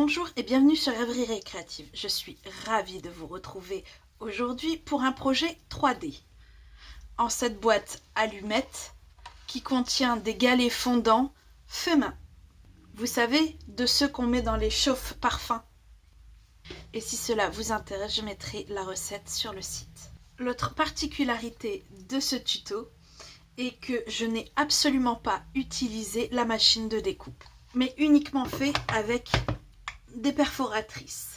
Bonjour et bienvenue sur Rêverie Récréative. Je suis ravie de vous retrouver aujourd'hui pour un projet 3D. En cette boîte allumette qui contient des galets fondants feu main. Vous savez, de ceux qu'on met dans les chauffe parfums. Et si cela vous intéresse, je mettrai la recette sur le site. L'autre particularité de ce tuto est que je n'ai absolument pas utilisé la machine de découpe, mais uniquement fait avec des perforatrices.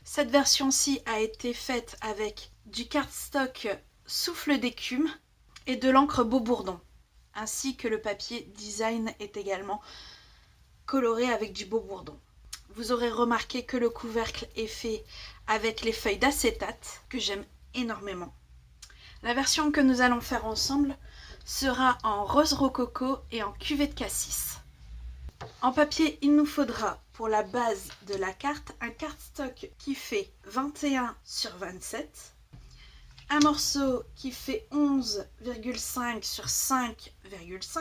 Cette version-ci a été faite avec du cardstock souffle d'écume et de l'encre Beaubourdon, ainsi que le papier design est également coloré avec du Beaubourdon. Vous aurez remarqué que le couvercle est fait avec les feuilles d'acétate, que j'aime énormément. La version que nous allons faire ensemble sera en rose rococo et en cuvée de cassis. En papier, il nous faudra pour la base de la carte un cardstock qui fait 21 sur 27, un morceau qui fait 11,5 sur 5,5,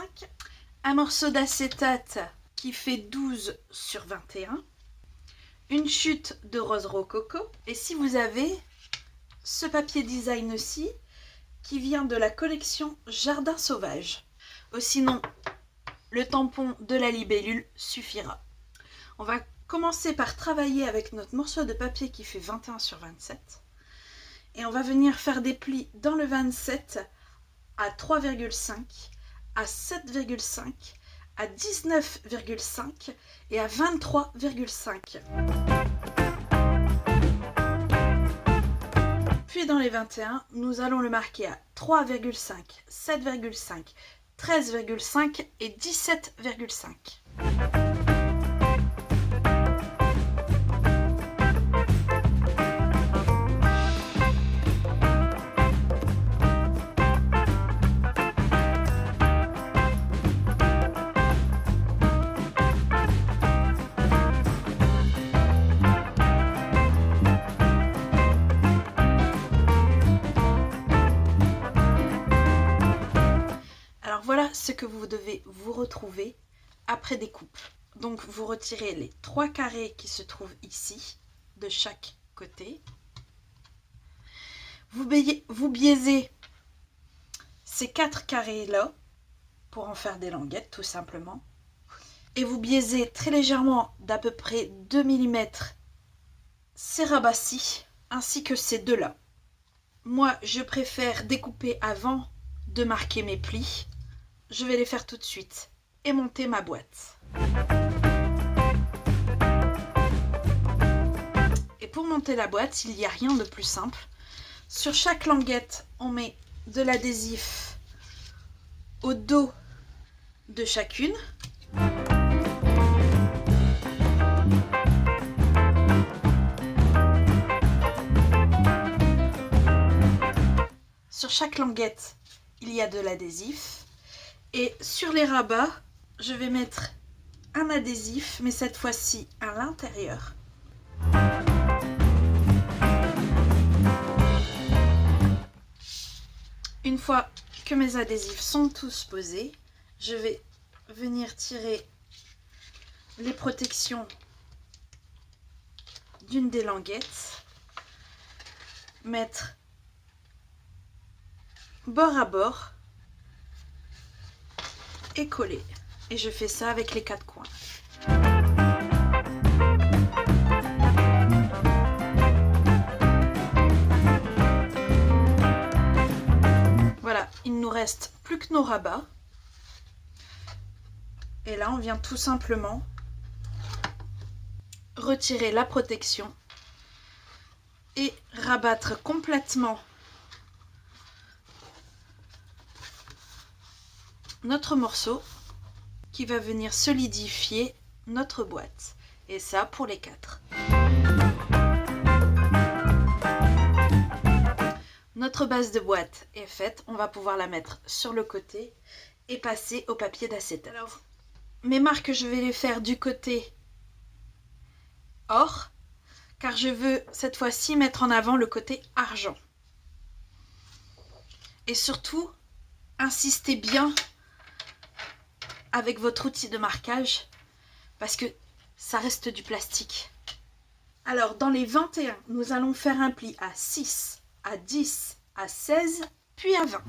un morceau d'acétate qui fait 12 sur 21, une chute de rose rococo, et si vous avez ce papier design aussi qui vient de la collection Jardin Sauvage, ou sinon le tampon de la libellule suffira. On va commencer par travailler avec notre morceau de papier qui fait 21 sur 27 et on va venir faire des plis dans le 27 à 3,5, à 7,5, à 19,5 et à 23,5. Puis dans les 21, nous allons le marquer à 3,5, 7,5, 13,5 et 17,5. Voilà ce que vous devez vous retrouver après découpe. Donc vous retirez les 3 carrés qui se trouvent ici, de chaque côté. Vous biaisez ces 4 carrés là, pour en faire des languettes tout simplement. Et vous biaisez très légèrement d'à peu près 2 mm ces rabassis, ainsi que ces deux là. Moi je préfère découper avant de marquer mes plis. Je vais les faire tout de suite et monter ma boîte. Et pour monter la boîte, il n'y a rien de plus simple. Sur chaque languette, on met de l'adhésif au dos de chacune. Sur chaque languette, il y a de l'adhésif. Et sur les rabats, je vais mettre un adhésif, mais cette fois-ci à l'intérieur. Une fois que mes adhésifs sont tous posés, je vais venir tirer les protections d'une des languettes, mettre bord à bord et coller. Et je fais ça avec les 4 coins. Voilà, il nous reste plus que nos rabats. Et là, on vient tout simplement retirer la protection et rabattre complètement notre morceau qui va venir solidifier notre boîte. Et ça pour les 4. Notre base de boîte est faite. On va pouvoir la mettre sur le côté et passer au papier d'acétate. Alors, mes marques, je vais les faire du côté or, car je veux cette fois-ci mettre en avant le côté argent. Et surtout, insistez bien avec votre outil de marquage parce que ça reste du plastique. Alors dans les 21, nous allons faire un pli à 6, à 10, à 16, puis à 20.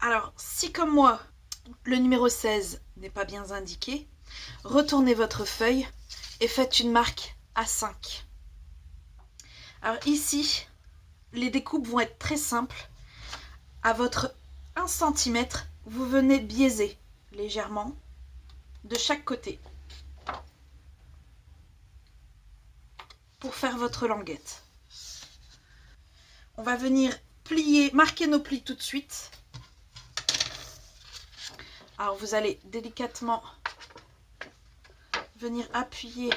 Alors si comme moi, le numéro 16 n'est pas bien indiqué, retournez votre feuille et faites une marque à 5. Alors ici, les découpes vont être très simples. À votre 1 cm, vous venez biaiser légèrement de chaque côté pour faire votre languette. On va venir plier, marquer nos plis tout de suite. Alors vous allez délicatement venir appuyer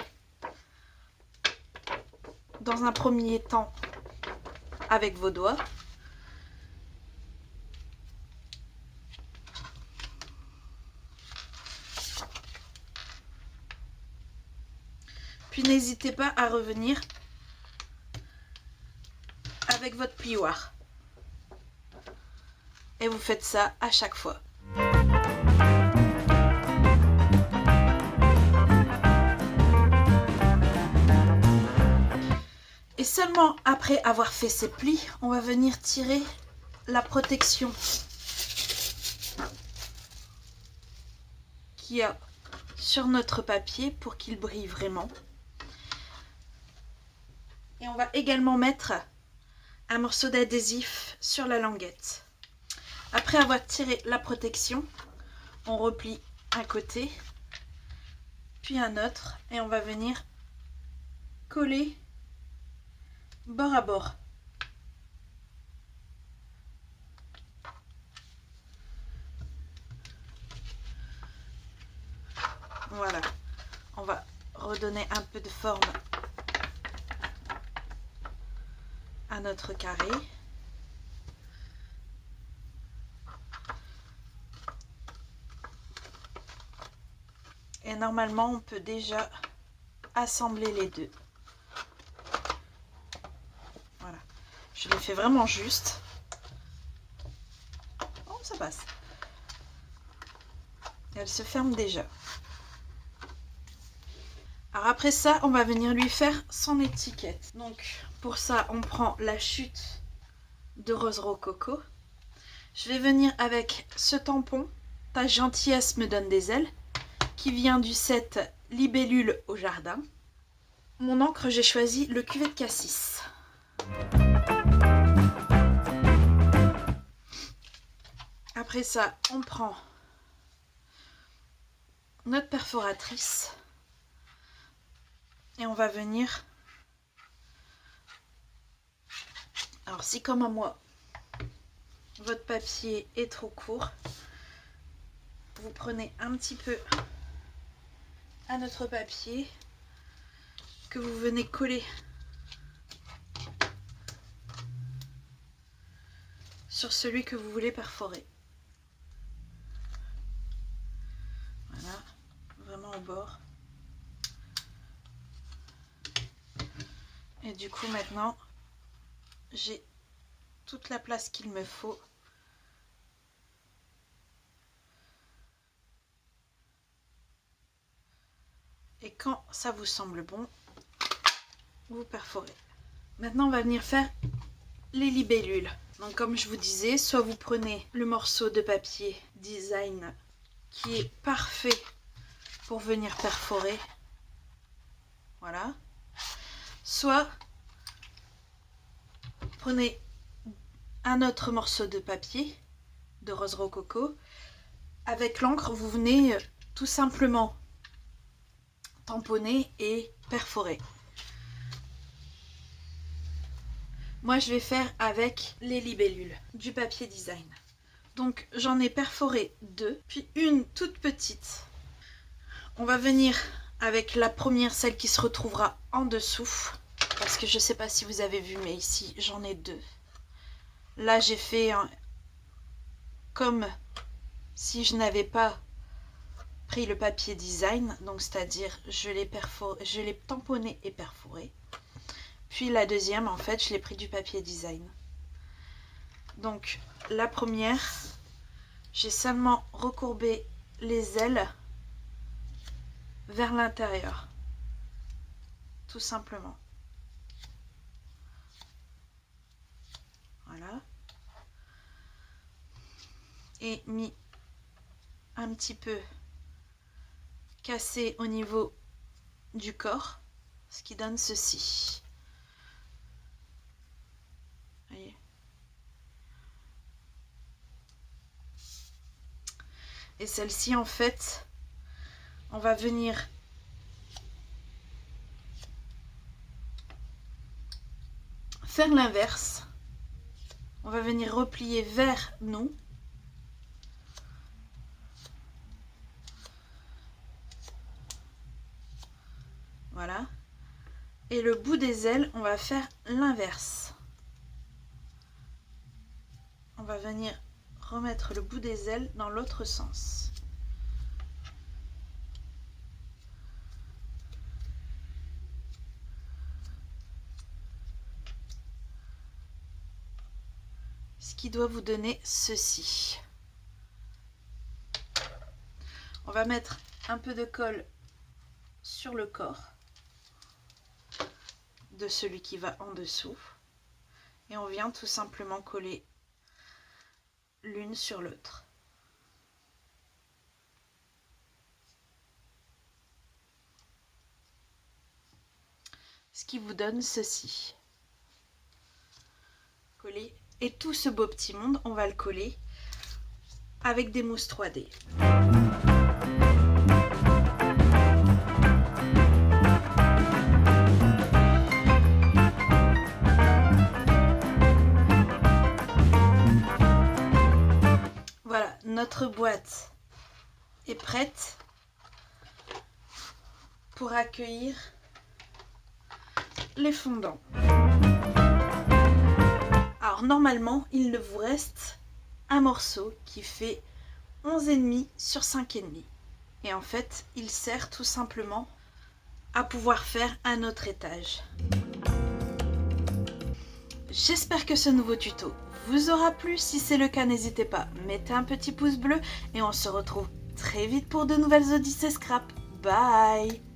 dans un premier temps avec vos doigts. Puis n'hésitez pas à revenir avec votre plioir. Et vous faites ça à chaque fois. Et seulement après avoir fait ces plis, on va venir tirer la protection qu'il y a sur notre papier pour qu'il brille vraiment. Et on va également mettre un morceau d'adhésif sur la languette. Après avoir tiré la protection, on replie un côté, puis un autre, et on va venir coller bord à bord. Voilà, on va redonner un peu de forme à notre carré. Et normalement, on peut déjà assembler les deux. Voilà, je l'ai fait vraiment juste. Oh, ça passe. Elle se ferme déjà. Alors après ça, on va venir lui faire son étiquette. Donc pour ça, on prend la chute de Rose Rococo. Je vais venir avec ce tampon, Ta gentillesse me donne des ailes, qui vient du set Libellule au jardin. Mon encre, j'ai choisi le Cuvette Cassis. Après ça, on prend notre perforatrice et on va venir... Alors si comme à moi, votre papier est trop court, vous prenez un petit peu à notre papier que vous venez coller sur celui que vous voulez perforer. Voilà, vraiment au bord. Et du coup maintenant, j'ai toute la place qu'il me faut. Et quand ça vous semble bon, vous perforez. Maintenant, on va venir faire les libellules. Donc comme je vous disais, soit vous prenez le morceau de papier design qui est parfait pour venir perforer. Voilà. Soit prenez un autre morceau de papier de Rose Rococo. Avec l'encre, vous venez tout simplement tamponner et perforer. Moi, je vais faire avec les libellules du papier design. Donc, j'en ai perforé 2, puis une toute petite. On va venir avec la première, celle qui se retrouvera en dessous. Parce que je ne sais pas si vous avez vu, mais ici, j'en ai 2. Là, j'ai fait comme si je n'avais pas pris le papier design. Donc, c'est-à-dire, je l'ai tamponné et perforé. Puis la deuxième, en fait, je l'ai pris du papier design. Donc la première, j'ai seulement recourbé les ailes vers l'intérieur, tout simplement. Voilà. Et mis un petit peu cassé au niveau du corps, ce qui donne ceci. Voyez. Et celle-ci, en fait, on va venir faire l'inverse. On va venir replier vers nous. Voilà. Et le bout des ailes, on va faire l'inverse. On va venir remettre le bout des ailes dans l'autre sens. Ce qui doit vous donner ceci. On va mettre un peu de colle sur le corps de celui qui va en dessous et on vient tout simplement coller l'une sur l'autre. Ce qui vous donne ceci. Coller. Et tout ce beau petit monde, on va le coller avec des mousses 3D. Voilà, notre boîte est prête pour accueillir les fondants. Alors normalement, il ne vous reste un morceau qui fait 11,5 sur 5,5. Et en fait, il sert tout simplement à pouvoir faire un autre étage. J'espère que ce nouveau tuto vous aura plu. Si c'est le cas, n'hésitez pas, mettez un petit pouce bleu et on se retrouve très vite pour de nouvelles Odyssées Scrap. Bye!